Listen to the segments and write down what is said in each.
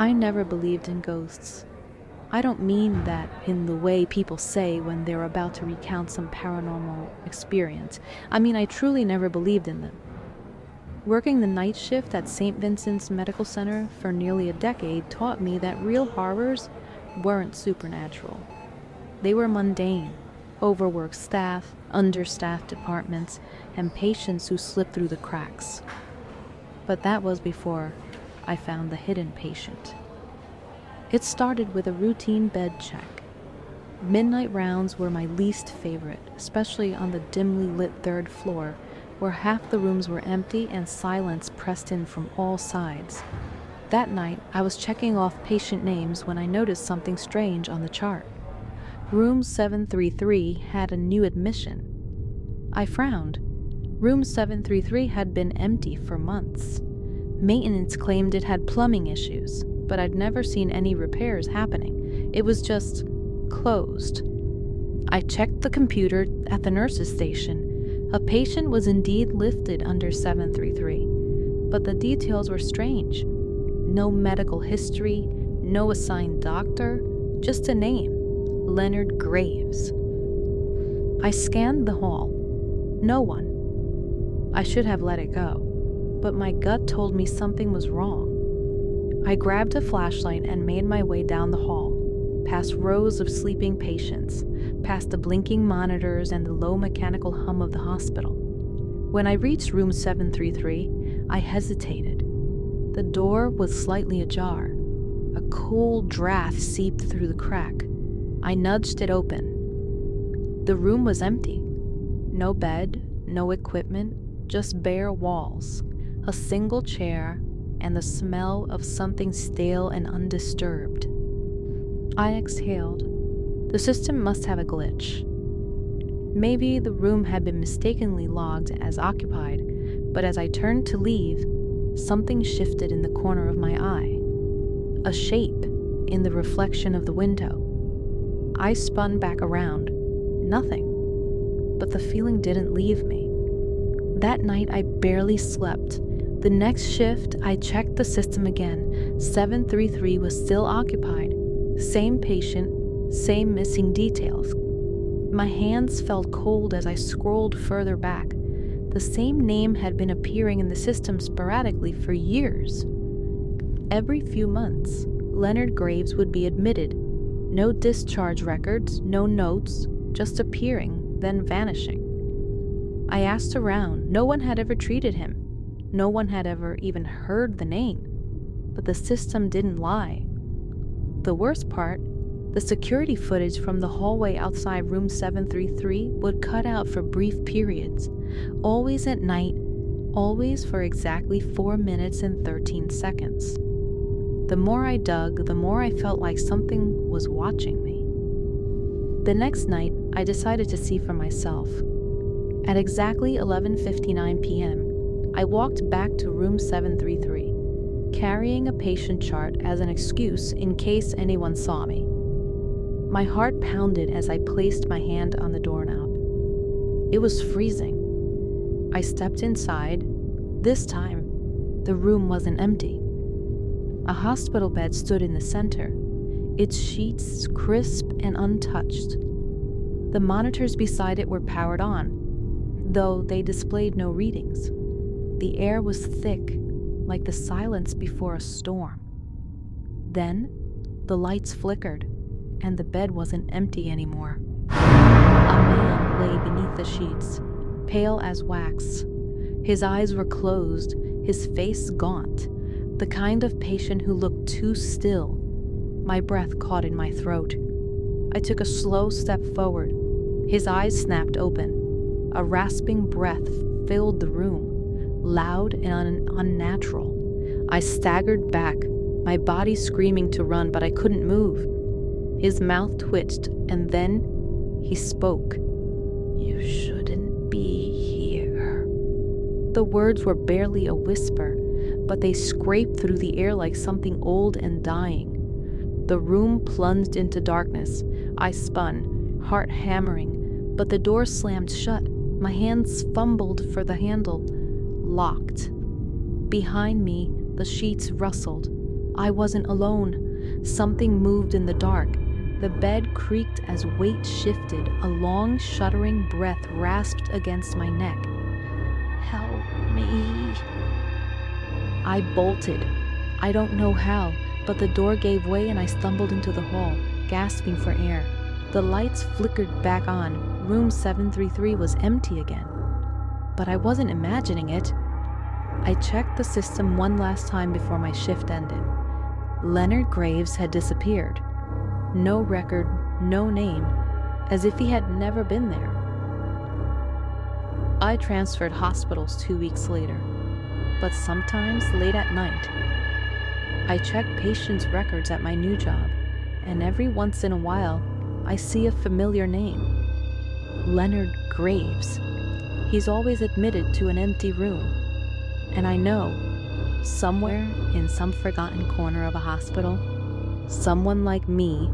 I never believed in ghosts. I don't mean that in the way people say when they're about to recount some paranormal experience. I mean, I truly never believed in them. Working the night shift at St. Vincent's Medical Center for nearly a decade taught me that real horrors weren't supernatural. They were mundane: overworked staff, understaffed departments, and patients who slipped through the cracks. But that was before I found the hidden patient. It started with a routine bed check. Midnight rounds were my least favorite, especially on the dimly lit third floor, where half the rooms were empty and silence pressed in from all sides. That night, I was checking off patient names when I noticed something strange on the chart. Room 733 had a new admission. I frowned. Room 733 had been empty for months. Maintenance claimed it had plumbing issues, but I'd never seen any repairs happening. It was just closed. I checked the computer at the nurse's station. A patient was indeed listed under 733, but the details were strange. No medical history, no assigned doctor, just a name: Leonard Graves. I scanned the hall. No one. I should have let it go, but my gut told me something was wrong. I grabbed a flashlight and made my way down the hall, past rows of sleeping patients, past the blinking monitors and the low mechanical hum of the hospital. When I reached room 733, I hesitated. The door was slightly ajar. A cool draft seeped through the crack. I nudged it open. The room was empty. No bed, no equipment, just bare walls, a single chair, and the smell of something stale and undisturbed. I exhaled. The system must have a glitch. Maybe the room had been mistakenly logged as occupied, but as I turned to leave, something shifted in the corner of my eye. A shape in the reflection of the window. I spun back around. Nothing. But the feeling didn't leave me. That night I barely slept. The next shift, I checked the system again. 733 was still occupied. Same patient, same missing details. My hands felt cold as I scrolled further back. The same name had been appearing in the system sporadically for years. Every few months, Leonard Graves would be admitted. No discharge records, no notes, just appearing, then vanishing. I asked around. No one had ever treated him. No one had ever even heard the name. But the system didn't lie. The worst part, the security footage from the hallway outside room 733 would cut out for brief periods, always at night, always for exactly 4 minutes and 13 seconds. The more I dug, the more I felt like something was watching me. The next night, I decided to see for myself. At exactly 11:59 p.m., I walked back to room 733, carrying a patient chart as an excuse in case anyone saw me. My heart pounded as I placed my hand on the doorknob. It was freezing. I stepped inside. This time, the room wasn't empty. A hospital bed stood in the center, its sheets crisp and untouched. The monitors beside it were powered on, though they displayed no readings. The air was thick, like the silence before a storm. Then, the lights flickered, and the bed wasn't empty anymore. A man lay beneath the sheets, pale as wax. His eyes were closed, his face gaunt, the kind of patient who looked too still. My breath caught in my throat. I took a slow step forward. His eyes snapped open. A rasping breath filled the room, loud and unnatural. I staggered back, my body screaming to run, but I couldn't move. His mouth twitched, and then he spoke. "You shouldn't be here." The words were barely a whisper, but they scraped through the air like something old and dying. The room plunged into darkness. I spun, heart hammering, but the door slammed shut. My hands fumbled for the handle. Locked. Behind me, the sheets rustled. I wasn't alone. Something moved in the dark. The bed creaked as weight shifted. A long, shuddering breath rasped against my neck. Help me. I bolted. I don't know how, but the door gave way and I stumbled into the hall, gasping for air. The lights flickered back on. Room 733 was empty again. But I wasn't imagining it. I checked the system one last time before my shift ended. Leonard Graves had disappeared. No record, no name, as if he had never been there. I transferred hospitals 2 weeks later, but sometimes late at night. I check patients' records at my new job, and every once in a while, I see a familiar name. Leonard Graves. He's always admitted to an empty room. And I know, somewhere in some forgotten corner of a hospital, someone like me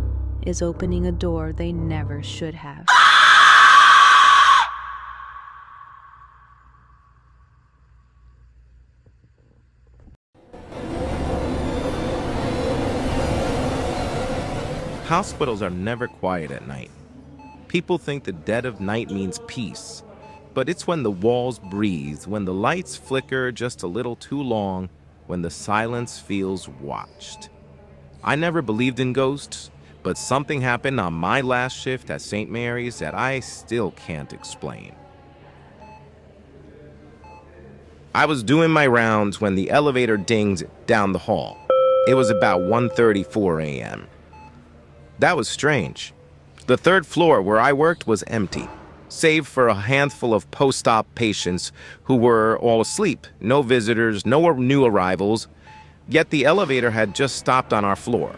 is opening a door they never should have. Hospitals are never quiet at night. People think the dead of night means peace, but it's when the walls breathe, when the lights flicker just a little too long, when the silence feels watched. I never believed in ghosts, but something happened on my last shift at St. Mary's that I still can't explain. I was doing my rounds when the elevator dinged down the hall. It was about 1:34 a.m. That was strange. The third floor where I worked was empty, save for a handful of post-op patients who were all asleep. No visitors, no new arrivals, yet the elevator had just stopped on our floor.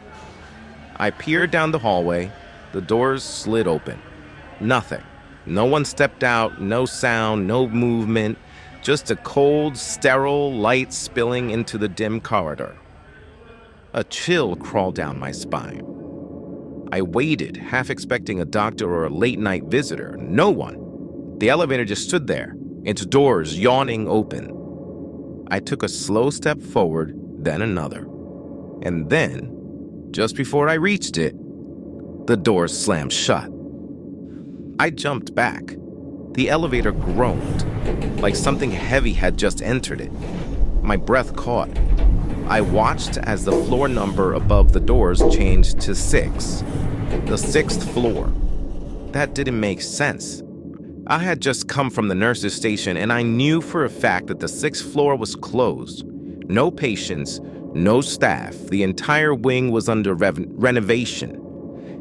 I peered down the hallway. The doors slid open. Nothing. No one stepped out, no sound, no movement, just a cold, sterile light spilling into the dim corridor. A chill crawled down my spine. I waited, half expecting a doctor or a late-night visitor. No one. The elevator just stood there, its doors yawning open. I took a slow step forward, then another. And then, just before I reached it, the doors slammed shut. I jumped back. The elevator groaned, like something heavy had just entered it. My breath caught. I watched as the floor number above the doors changed to 6. The 6th floor. That didn't make sense. I had just come from the nurse's station and I knew for a fact that the 6th floor was closed. No patients, no staff. The entire wing was under renovation.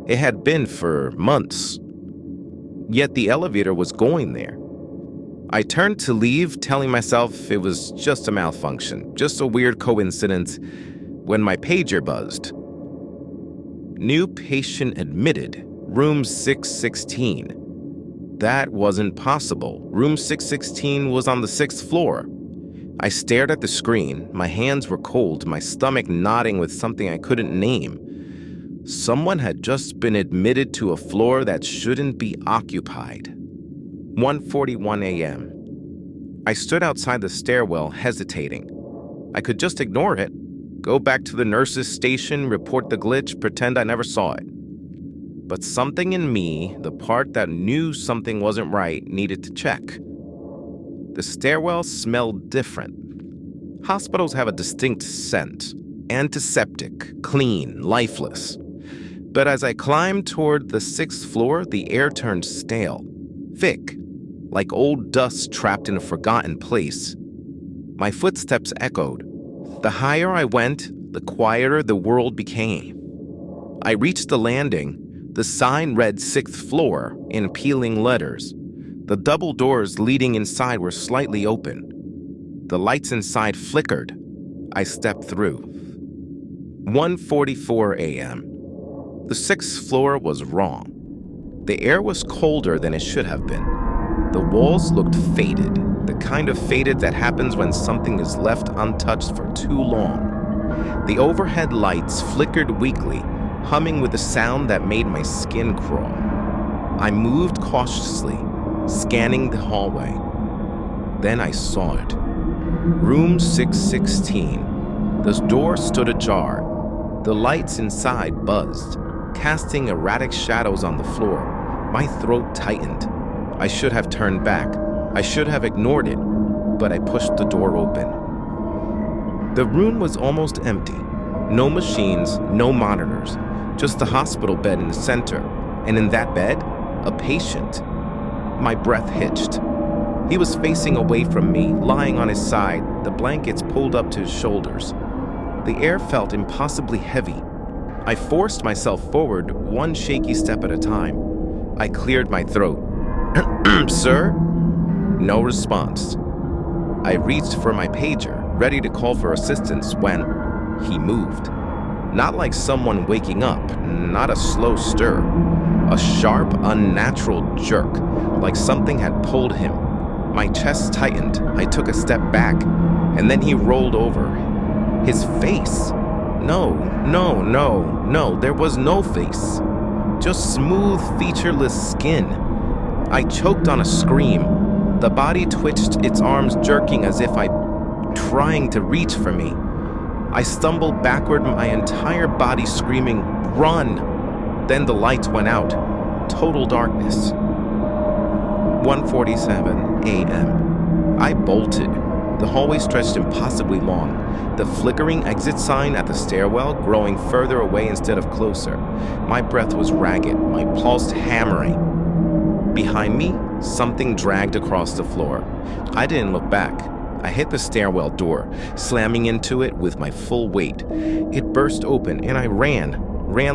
It had been for months. Yet the elevator was going there. I turned to leave, telling myself it was just a malfunction, just a weird coincidence, when my pager buzzed. New patient admitted, room 616. That wasn't possible. Room 616 was on the 6th floor. I stared at the screen. My hands were cold, my stomach knotting with something I couldn't name. Someone had just been admitted to a floor that shouldn't be occupied. 1:41 a.m. I stood outside the stairwell, hesitating. I could just ignore it, go back to the nurse's station, report the glitch, pretend I never saw it. But something in me, the part that knew something wasn't right, needed to check. The stairwell smelled different. Hospitals have a distinct scent, antiseptic, clean, lifeless. But as I climbed toward the 6th floor, the air turned stale, thick, like old dust trapped in a forgotten place. My footsteps echoed. The higher I went, the quieter the world became. I reached the landing. The sign read 6th floor in peeling letters. The double doors leading inside were slightly open. The lights inside flickered. I stepped through. 1:44 a.m. The 6th floor was wrong. The air was colder than it should have been. The walls looked faded, the kind of faded that happens when something is left untouched for too long. The overhead lights flickered weakly, humming with a sound that made my skin crawl. I moved cautiously, scanning the hallway. Then I saw it. Room 616. The door stood ajar, The lights inside buzzed, casting erratic shadows on the floor. My throat tightened. I should have turned back. I should have ignored it, but I pushed the door open. The room was almost empty. No machines, no monitors, just the hospital bed in the center. And in that bed, a patient. My breath hitched. He was facing away from me, lying on his side, the blankets pulled up to his shoulders. The air felt impossibly heavy. I forced myself forward, one shaky step at a time. I cleared my throat. Sir? No response. I reached for my pager, ready to call for assistance when he moved. Not like someone waking up, not a slow stir. A sharp, unnatural jerk, like something had pulled him. My chest tightened. I took a step back, and then he rolled over. His face. No, there was no face. Just smooth, featureless skin. I choked on a scream. The body twitched, its arms jerking as if trying to reach for me. I stumbled backward, my entire body screaming, "Run!" Then the lights went out. Total darkness. 1:47 a.m. I bolted. The hallway stretched impossibly long, the flickering exit sign at the stairwell growing further away instead of closer. My breath was ragged, my pulse hammering. Behind me, something dragged across the floor. I didn't look back. I hit the stairwell door, slamming into it with my full weight. It burst open and I ran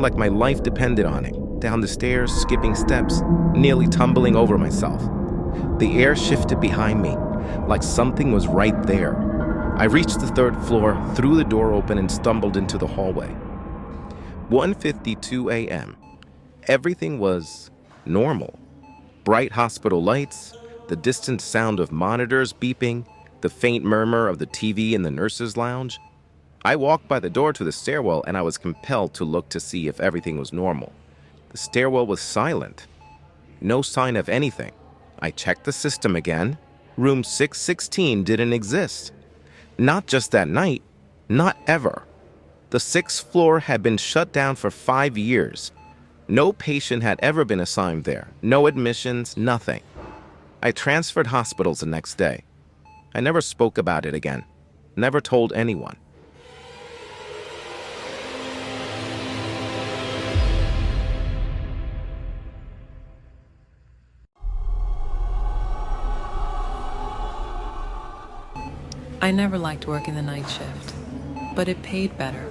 like my life depended on it, down the stairs, skipping steps, nearly tumbling over myself. The air shifted behind me, like something was right there. I reached the third floor, threw the door open, and stumbled into the hallway. 1:52 a.m. Everything was normal. Bright hospital lights, the distant sound of monitors beeping, the faint murmur of the TV in the nurse's lounge. I walked by the door to the stairwell, and I was compelled to look to see if everything was normal. The stairwell was silent. No sign of anything. I checked the system again. Room 616 didn't exist. Not just that night, not ever. The 6th floor had been shut down for 5 years. No patient had ever been assigned there. No admissions, nothing. I transferred hospitals the next day. I never spoke about it again. Never told anyone. I never liked working the night shift, but it paid better.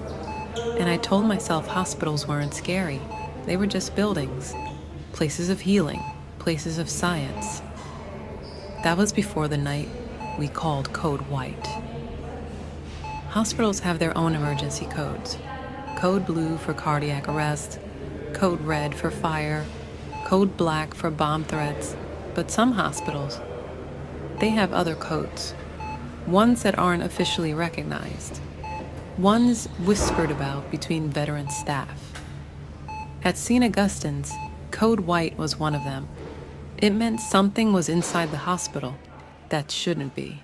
And I told myself hospitals weren't scary. They were just buildings, places of healing, places of science. That was before the night we called Code White. Hospitals have their own emergency codes. Code Blue for cardiac arrest, Code Red for fire, Code Black for bomb threats. But some hospitals, they have other codes. Ones that aren't officially recognized. Ones whispered about between veteran staff. At St. Augustine's, Code White was one of them. It meant something was inside the hospital that shouldn't be.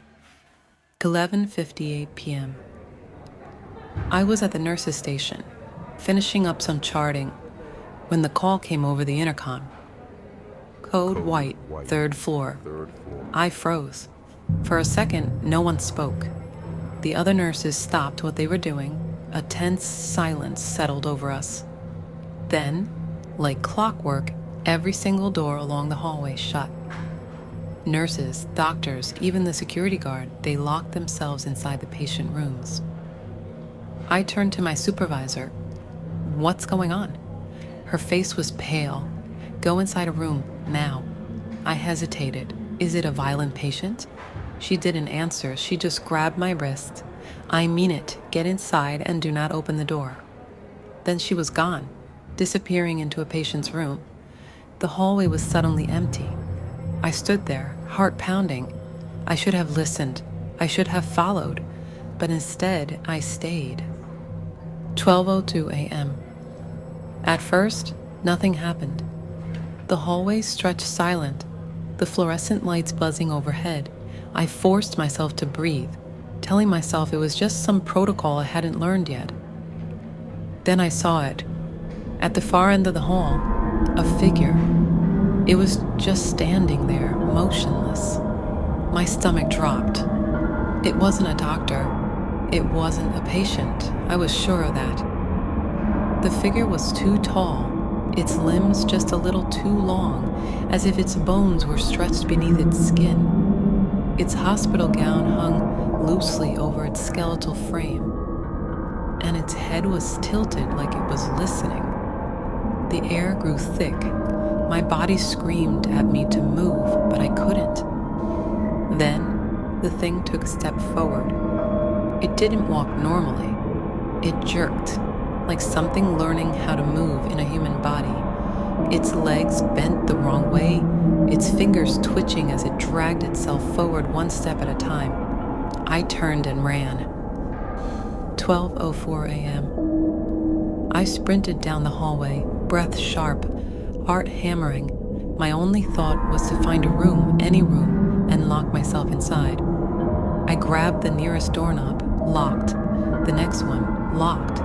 11:58 p.m. I was at the nurse's station, finishing up some charting, when the call came over the intercom. Code White, 3rd floor. I froze. For a second, no one spoke. The other nurses stopped what they were doing. A tense silence settled over us. Then, like clockwork, every single door along the hallway shut. Nurses, doctors, even the security guard, they locked themselves inside the patient rooms. I turned to my supervisor. What's going on? Her face was pale. Go inside a room, now. I hesitated. Is it a violent patient? She didn't answer. She just grabbed my wrist. I mean it. Get inside and do not open the door. Then she was gone, disappearing into a patient's room. The hallway was suddenly empty. I stood there, heart pounding. I should have listened. I should have followed. But instead, I stayed. 12:02 a.m. At first, nothing happened. The hallway stretched silent, the fluorescent lights buzzing overhead. I forced myself to breathe, telling myself it was just some protocol I hadn't learned yet. Then I saw it. At the far end of the hall, a figure. It was just standing there, motionless. My stomach dropped. It wasn't a doctor. It wasn't a patient. I was sure of that. The figure was too tall, its limbs just a little too long, as if its bones were stretched beneath its skin. Its hospital gown hung loosely over its skeletal frame, and its head was tilted like it was listening. The air grew thick. My body screamed at me to move, but I couldn't. Then, the thing took a step forward. It didn't walk normally. It jerked, like something learning how to move in a human body. Its legs bent the wrong way, its fingers twitching as it dragged itself forward one step at a time. I turned and ran. 12:04 a.m. I sprinted down the hallway, breath sharp, heart hammering. My only thought was to find a room, any room, and lock myself inside. I grabbed the nearest doorknob, locked. The next one, locked.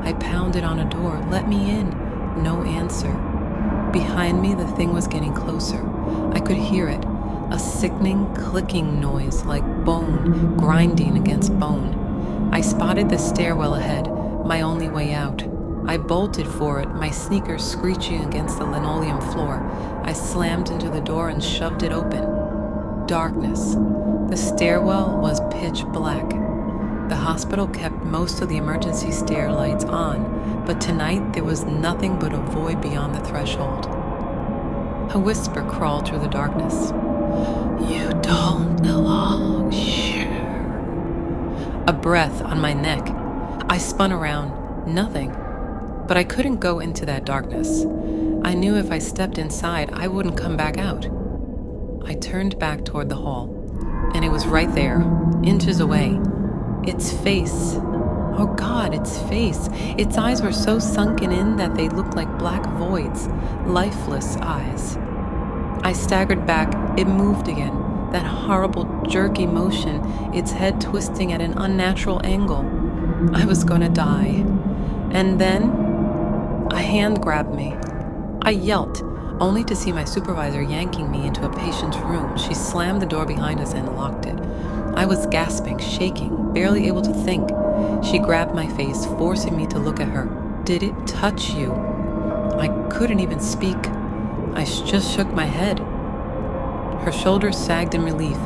I pounded on a door, let me in. No answer. Behind me, the thing was getting closer. I could hear it, a sickening, clicking noise like bone grinding against bone. I spotted the stairwell ahead, my only way out. I bolted for it, my sneakers screeching against the linoleum floor. I slammed into the door and shoved it open. Darkness. The stairwell was pitch black. The hospital kept most of the emergency stair lights on, but tonight there was nothing but a void beyond the threshold. A whisper crawled through the darkness. "You don't belong here." A breath on my neck. I spun around. Nothing. But I couldn't go into that darkness. I knew if I stepped inside, I wouldn't come back out. I turned back toward the hall, and it was right there, inches away. Its face. Oh God, its face. Its eyes were so sunken in that they looked like black voids, lifeless eyes. I staggered back. It moved again, that horrible jerky motion, its head twisting at an unnatural angle. I was gonna die. And then a hand grabbed me. I yelped, only to see my supervisor yanking me into a patient's room. She slammed the door behind us and locked it. I was gasping, shaking, barely able to think. She grabbed my face, forcing me to look at her. "Did it touch you?" I couldn't even speak. I just shook my head. Her shoulders sagged in relief.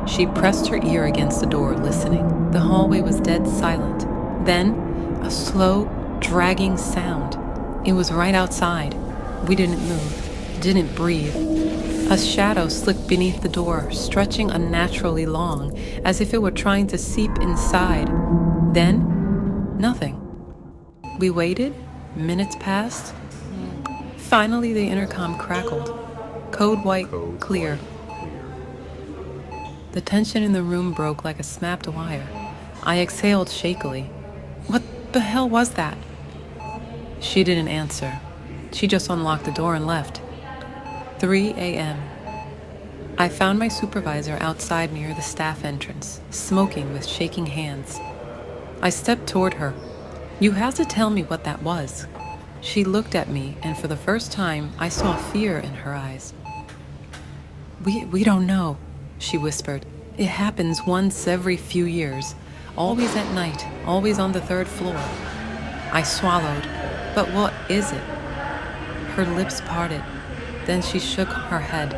She pressed her ear against the door, listening. The hallway was dead silent. Then, a slow, dragging sound. It was right outside. We didn't move, didn't breathe. A shadow slipped beneath the door, stretching unnaturally long, as if it were trying to seep inside. Then, nothing. We waited. Minutes passed. Finally, the intercom crackled. Code white, clear. The tension in the room broke like a snapped wire. I exhaled shakily. What the hell was that? She didn't answer. She just unlocked the door and left. 3 a.m. I found my supervisor outside near the staff entrance, smoking with shaking hands. I stepped toward her. "You have to tell me what that was." She looked at me, and for the first time, I saw fear in her eyes. We don't know," she whispered. "It happens once every few years. Always at night, always on the 3rd floor." I swallowed. "But what is it?" Her lips parted. Then she shook her head.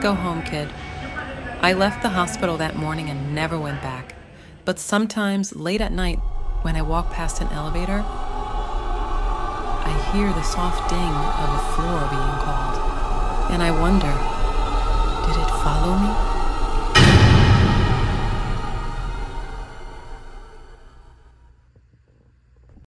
"Go home, kid." I left the hospital that morning and never went back. But sometimes, late at night, when I walk past an elevator, I hear the soft ding of a floor being called. And I wonder, did it follow me?